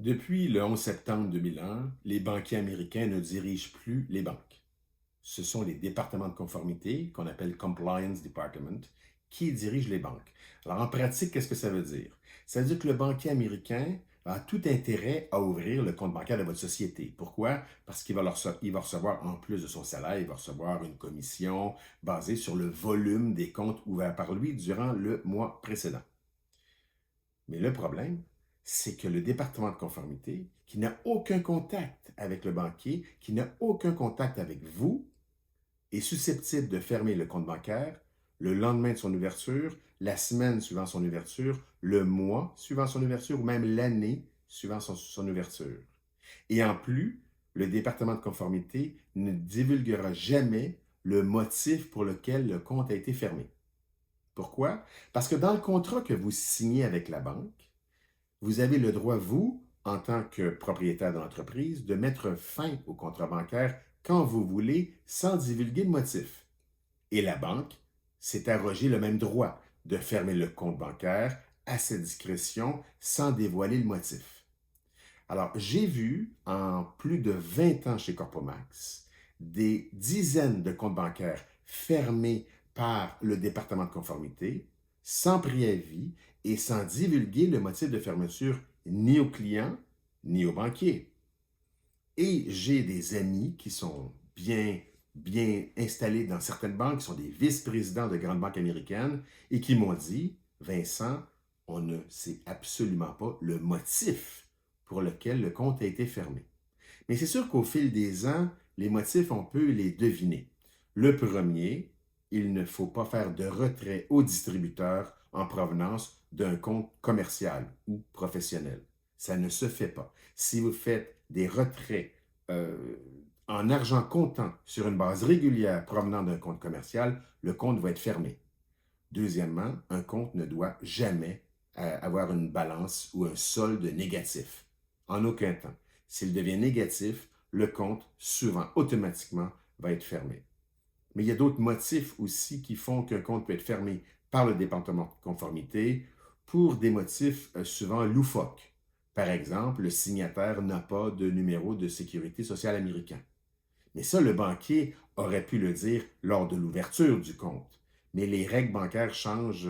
Depuis le 11 septembre 2001, les banquiers américains ne dirigent plus les banques. Ce sont les départements de conformité, qu'on appelle Compliance Department, qui dirigent les banques. Alors en pratique, qu'est-ce que ça veut dire? Ça veut dire que le banquier américain a tout intérêt à ouvrir le compte bancaire de votre société. Pourquoi? Parce qu'il va recevoir, en plus de son salaire, il va recevoir une commission basée sur le volume des comptes ouverts par lui durant le mois précédent. Mais le problème, c'est que le département de conformité, qui n'a aucun contact avec le banquier, qui n'a aucun contact avec vous, est susceptible de fermer le compte bancaire le lendemain de son ouverture, la semaine suivant son ouverture, le mois suivant son ouverture ou même l'année suivant son ouverture. Et en plus, le département de conformité ne divulguera jamais le motif pour lequel le compte a été fermé. Pourquoi? Parce que dans le contrat que vous signez avec la banque, vous avez le droit, vous, en tant que propriétaire de l'entreprise, de mettre fin au contrat bancaire quand vous voulez, sans divulguer le motif. Et la banque s'est arrogé le même droit de fermer le compte bancaire à sa discrétion sans dévoiler le motif. Alors, j'ai vu en plus de 20 ans chez Corpomax des dizaines de comptes bancaires fermés par le département de conformité, sans préavis et sans divulguer le motif de fermeture ni aux clients ni aux banquiers. Et j'ai des amis qui sont bien installés dans certaines banques, qui sont des vice-présidents de grandes banques américaines et qui m'ont dit, Vincent, on ne sait absolument pas le motif pour lequel le compte a été fermé. Mais c'est sûr qu'au fil des ans, les motifs, on peut les deviner. Le premier, il ne faut pas faire de retrait au distributeur en provenance d'un compte commercial ou professionnel. Ça ne se fait pas. Si vous faites des retraits euh, en argent comptant sur une base régulière provenant d'un compte commercial, le compte va être fermé. Deuxièmement, un compte ne doit jamais avoir une balance ou un solde négatif. En aucun temps. S'il devient négatif, le compte, souvent, automatiquement, va être fermé. Mais il y a d'autres motifs aussi qui font qu'un compte peut être fermé par le département de conformité pour des motifs souvent loufoques. Par exemple, le signataire n'a pas de numéro de sécurité sociale américain. Mais ça, le banquier aurait pu le dire lors de l'ouverture du compte. Mais les règles bancaires changent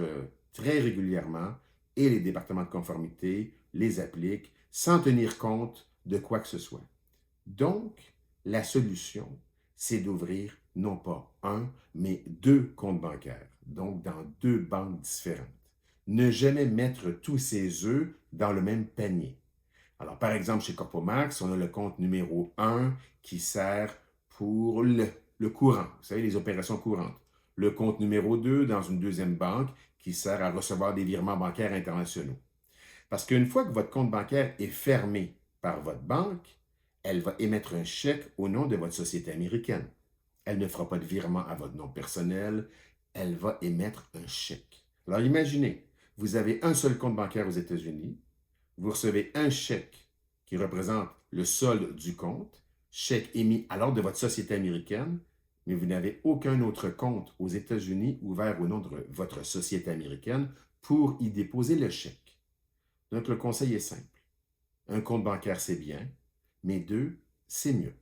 très régulièrement et les départements de conformité les appliquent sans tenir compte de quoi que ce soit. Donc, la solution, c'est d'ouvrir non pas un, mais deux comptes bancaires, donc dans deux banques différentes. Ne jamais mettre tous ses œufs dans le même panier. Alors, par exemple, chez Corpomax, on a le compte numéro un qui sert pour le courant, vous savez, les opérations courantes. Le compte numéro 2 dans une deuxième banque qui sert à recevoir des virements bancaires internationaux. Parce qu'une fois que votre compte bancaire est fermé par votre banque, elle va émettre un chèque au nom de votre société américaine. Elle ne fera pas de virement à votre nom personnel, elle va émettre un chèque. Alors imaginez, vous avez un seul compte bancaire aux États-Unis, vous recevez un chèque qui représente le solde du compte, chèque émis à l'ordre de votre société américaine, mais vous n'avez aucun autre compte aux États-Unis ouvert au nom de votre société américaine pour y déposer le chèque. Donc le conseil est simple. Un compte bancaire, c'est bien, mais deux, c'est mieux.